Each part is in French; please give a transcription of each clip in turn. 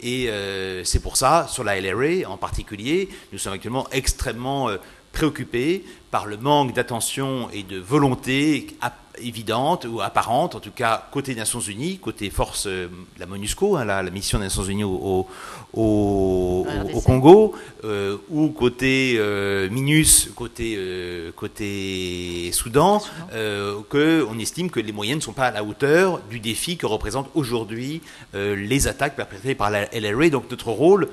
Et c'est pour ça, sur la LRA en particulier, nous sommes actuellement extrêmement préoccupés par le manque d'attention et de volonté évidente ou apparente, en tout cas côté Nations Unies, côté force, la MONUSCO, hein, la mission des Nations Unies au Congo, ou côté MINUS, côté Soudan, qu'on estime que les moyens ne sont pas à la hauteur du défi que représentent aujourd'hui les attaques perpétrées par la LRA. Donc notre rôle,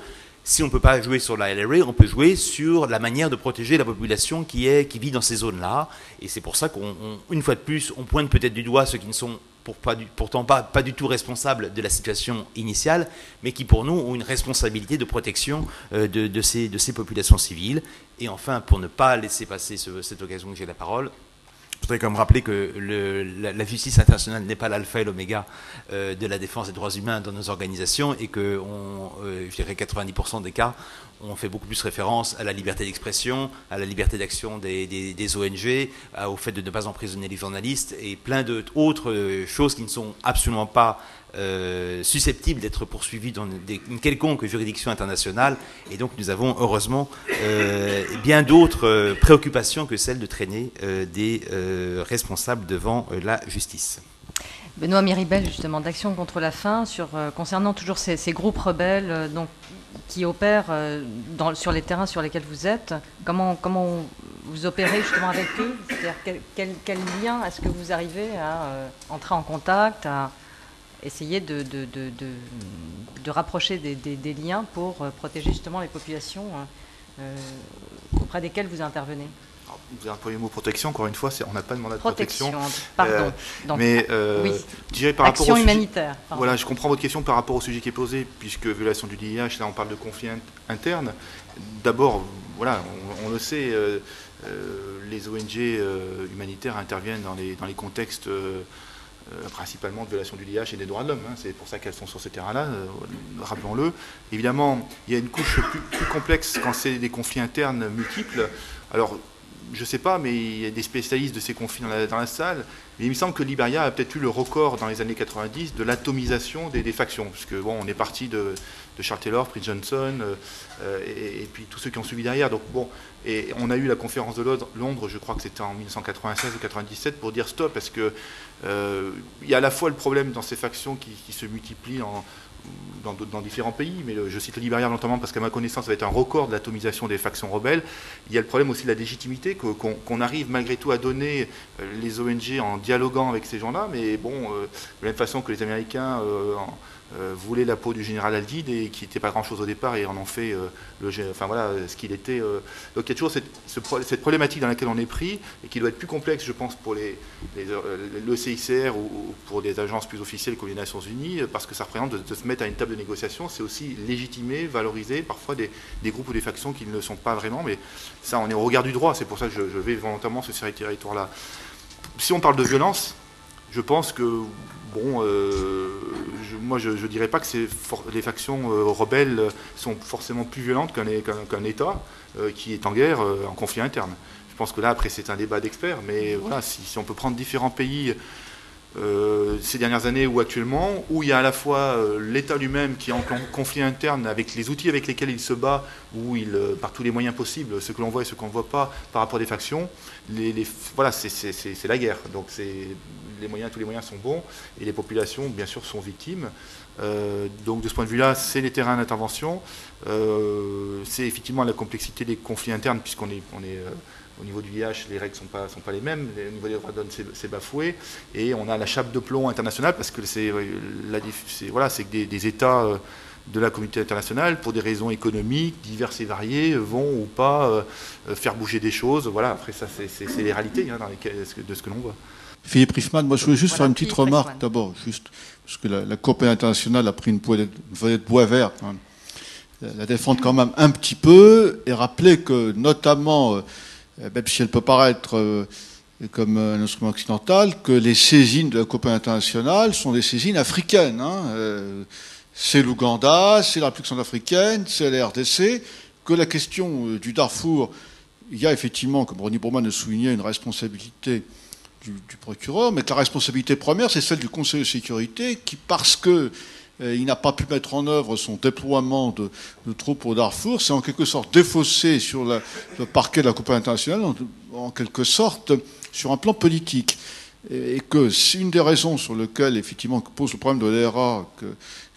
si on ne peut pas jouer sur la LRA, on peut jouer sur la manière de protéger la population qui vit dans ces zones-là. Et c'est pour ça qu'une fois de plus, on pointe peut-être du doigt ceux qui ne sont pourtant pas du tout responsables de la situation initiale, mais qui pour nous ont une responsabilité de protection de ces populations civiles. Et enfin, pour ne pas laisser passer cette occasion que j'ai la parole, je voudrais quand même rappeler que la justice internationale n'est pas l'alpha et l'oméga de la défense des droits humains dans nos organisations, et que, je dirais 90% des cas, on fait beaucoup plus référence à la liberté d'expression, à la liberté d'action des ONG, au fait de ne pas emprisonner les journalistes, et plein d'autres choses qui ne sont absolument pas susceptibles d'être poursuivis dans une quelconque juridiction internationale. Et donc nous avons heureusement bien d'autres préoccupations que celle de traîner des responsables devant la justice. Benoît Miribel, justement, d'Action contre la faim, concernant toujours ces groupes rebelles qui opèrent sur les terrains sur lesquels vous êtes. Comment vous opérez justement avec eux? C'est-à-dire quel lien est-ce que vous arrivez à entrer en contact, à essayer de rapprocher des liens pour protéger justement les populations auprès desquelles vous intervenez? Alors, vous avez un premier mot protection, encore une fois, on n'a pas de mandat de protection. Pardon. Donc, mais oui. Je dirais par Action rapport humanitaire. Sujet, voilà, je comprends votre question par rapport au sujet qui est posé, puisque violation du DIH, là on parle de conflit interne. D'abord, voilà, on le sait, les ONG humanitaires interviennent dans les contextes principalement de violation du DIH et des droits de l'homme. Hein. C'est pour ça qu'elles sont sur ce terrain-là, rappelons-le. Évidemment, il y a une couche plus complexe quand c'est des conflits internes multiples. Alors, je ne sais pas, mais il y a des spécialistes de ces conflits dans la salle. Mais il me semble que le Libéria a peut-être eu le record dans les années 90 de l'atomisation des factions. Puisque, bon, on est parti de Charles Taylor, Prince Johnson, et puis tous ceux qui ont suivi derrière. Donc, bon, et on a eu la conférence de Londres, je crois que c'était en 1996 ou 97, pour dire stop, parce que il y a à la fois le problème dans ces factions qui se multiplient dans différents pays, mais je cite le Libéria notamment parce qu'à ma connaissance, ça va être un record de l'atomisation des factions rebelles. Il y a le problème aussi de la légitimité qu'on arrive malgré tout à donner les ONG en dialoguant avec ces gens-là, mais bon, de la même façon que les Américains voulaient la peau du général Al-Did, et qui n'était pas grand-chose au départ, et en ont fait enfin, voilà, ce qu'il était. Donc il y a toujours cette problématique dans laquelle on est pris, et qui doit être plus complexe, je pense, pour le CICR ou pour des agences plus officielles comme les Nations Unies, parce que ça représente de se mettre à une table de négociation. C'est aussi légitimer, valoriser parfois des groupes ou des factions qui ne le sont pas vraiment, mais ça, on est au regard du droit. C'est pour ça que je vais volontairement sur ces territoires-là. Si on parle de violence, je pense que, bon, moi je ne dirais pas que les factions rebelles sont forcément plus violentes qu'un État qui est en guerre, en conflit interne. Je pense que là, après, c'est un débat d'experts, mais voilà, si on peut prendre différents pays ces dernières années ou actuellement, où il y a à la fois l'État lui-même qui est en conflit interne avec les outils avec lesquels il se bat, où par tous les moyens possibles, ce que l'on voit et ce qu'on ne voit pas par rapport à des factions, voilà, c'est la guerre. Donc tous les moyens sont bons, et les populations, bien sûr, sont victimes. Donc de ce point de vue-là, c'est les terrains d'intervention. C'est effectivement la complexité des conflits internes, puisqu'on est au niveau du DIH, les règles ne sont pas les mêmes. Au niveau des droits de l'homme, c'est bafoué. Et on a la chape de plomb internationale, parce que c'est que des États de la communauté internationale, pour des raisons économiques diverses et variées, vont ou pas faire bouger des choses. Voilà, après ça, c'est les réalités hein, de ce que l'on voit. Philippe Riffman, moi je voulais juste faire une petite remarque d'abord, juste parce que la coopération internationale a pris une volée de bois vert, hein. La défendre quand même un petit peu, et rappeler que notamment, même si elle peut paraître comme un instrument occidental, que les saisines de la coopération internationale sont des saisines africaines. Hein. C'est l'Ouganda, c'est la République centrafricaine, c'est la RDC, que la question du Darfour, il y a effectivement, comme Ronnie Bourman le soulignait, une responsabilité du procureur, mais que la responsabilité première, c'est celle du Conseil de sécurité, qui, parce que il n'a pas pu mettre en œuvre son déploiement de troupes au Darfour. C'est en quelque sorte défaussé sur le parquet de la Cour pénale internationale, en quelque sorte sur un plan politique. Et que c'est une des raisons sur lesquelles, effectivement, pose le problème de l'ERA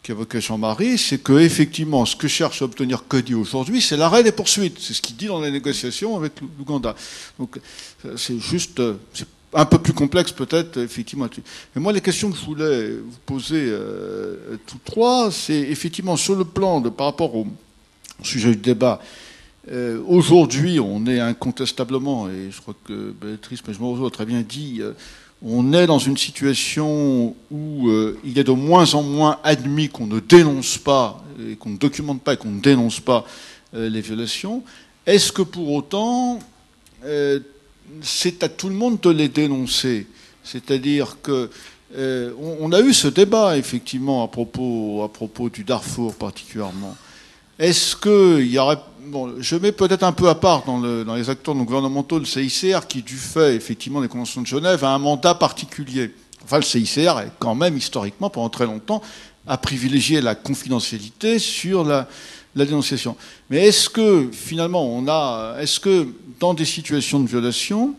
qu'évoquait Jean-Marie, c'est que, effectivement, ce que cherche à obtenir Cody aujourd'hui, c'est l'arrêt des poursuites. C'est ce qu'il dit dans les négociations avec l'Ouganda. Donc, c'est juste, c'est un peu plus complexe peut-être, effectivement. Mais moi, les questions que je voulais vous poser tous trois, c'est effectivement sur le plan par rapport au sujet du débat. Aujourd'hui, on est incontestablement, et je crois que Béatrice Mejmourou a très bien dit, on est dans une situation où il est de moins en moins admis qu'on ne dénonce pas, et qu'on ne documente pas et qu'on ne dénonce pas les violations. Est-ce que pour autant, c'est à tout le monde de les dénoncer? C'est-à-dire que on a eu ce débat, effectivement, à propos du Darfour particulièrement. Est-ce qu'il y aurait... Bon, je mets peut-être un peu à part dans les acteurs non gouvernementaux le CICR qui, du fait, effectivement, des conventions de Genève, a un mandat particulier. Enfin, le CICR, est quand même, historiquement, pendant très longtemps, a privilégié la confidentialité sur la dénonciation. Mais est-ce que, finalement, est-ce que, dans des situations de violation,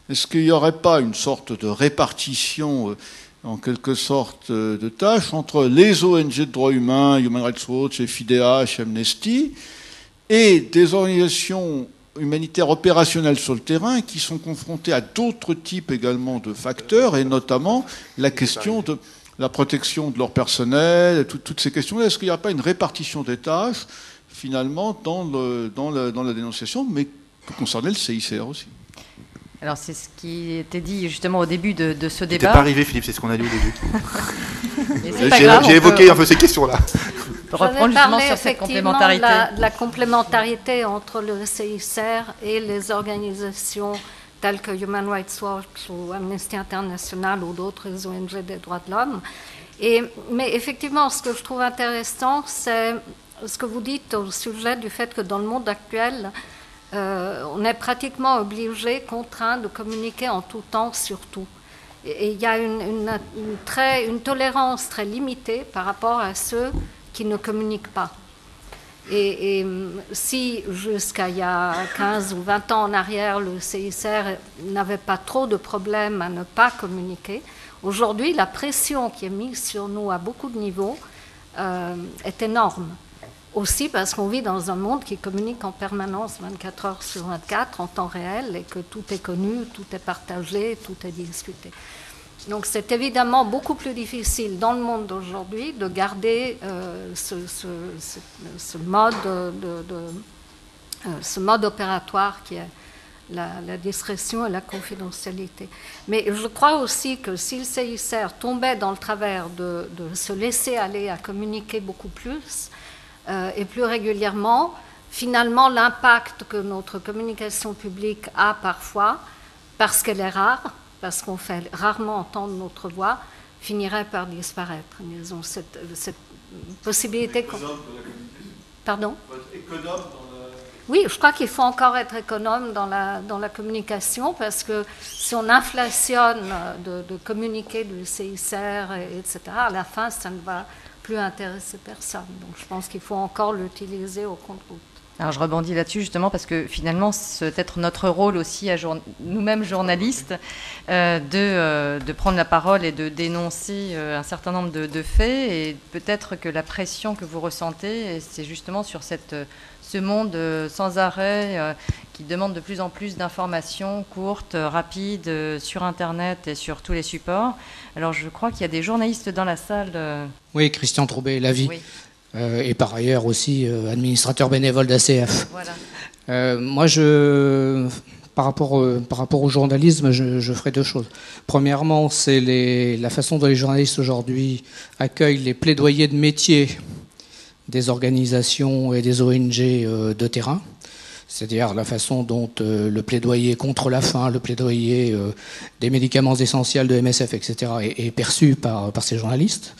est-ce qu'il n'y aurait pas une sorte de répartition en quelque sorte de tâches entre les ONG de droits humains, Human Rights Watch, FIDH, Amnesty, et des organisations humanitaires opérationnelles sur le terrain qui sont confrontées à d'autres types également de facteurs, et notamment la question de la protection de leur personnel, toutes ces questions-là. Est-ce qu'il n'y a pas une répartition des tâches, finalement, dans la dénonciation, mais qui peut concerner le CICR aussi? Alors, c'est ce qui était dit justement au début de ce débat. T'es pas arrivé, Philippe, c'est ce qu'on a dit au début. J'ai évoqué un peu ces questions-là. Pour reprendre justement sur cette complémentarité. De la complémentarité entre le CICR et les organisations telles que Human Rights Watch ou Amnesty International ou d'autres ONG des droits de l'homme. Mais effectivement, ce que je trouve intéressant, c'est ce que vous dites au sujet du fait que dans le monde actuel, on est pratiquement obligé, contraint de communiquer en tout temps sur tout. Et il y a une tolérance très limitée par rapport à ceux qui ne communiquent pas. Et si jusqu'à il y a 15 ou 20 ans en arrière, le CICR n'avait pas trop de problèmes à ne pas communiquer, aujourd'hui, la pression qui est mise sur nous à beaucoup de niveaux est énorme. Aussi parce qu'on vit dans un monde qui communique en permanence 24 heures sur 24 en temps réel et que tout est connu, tout est partagé, tout est discuté. Donc c'est évidemment beaucoup plus difficile dans le monde d'aujourd'hui de garder ce mode opératoire qui est la discrétion et la confidentialité. Mais je crois aussi que si le CICR tombait dans le travers de se laisser aller à communiquer beaucoup plus et plus régulièrement, finalement l'impact que notre communication publique a parfois, parce qu'elle est rare, parce qu'on fait rarement entendre notre voix, finirait par disparaître. Disons, cette possibilité... Pardon ? Oui, je crois qu'il faut encore être économe dans la communication, parce que si on inflationne de communiquer du CICR, etc., à la fin, ça ne va plus intéresser personne. Donc je pense qu'il faut encore l'utiliser au compte-gouttes. Alors je rebondis là-dessus justement parce que finalement c'est peut-être notre rôle aussi, nous-mêmes journalistes, de prendre la parole et de dénoncer un certain nombre de faits, et peut-être que la pression que vous ressentez, c'est justement sur ce monde sans arrêt qui demande de plus en plus d'informations courtes, rapides, sur Internet et sur tous les supports. Alors je crois qu'il y a des journalistes dans la salle. Oui, Christian Troubet, La Vie. Oui. Et par ailleurs aussi administrateur bénévole d'ACF. Voilà. Moi, par rapport au journalisme, je ferai deux choses. Premièrement, c'est la façon dont les journalistes aujourd'hui accueillent les plaidoyers de métier des organisations et des ONG de terrain. C'est-à-dire la façon dont le plaidoyer contre la faim, le plaidoyer des médicaments essentiels de MSF, etc., est perçu par ces journalistes.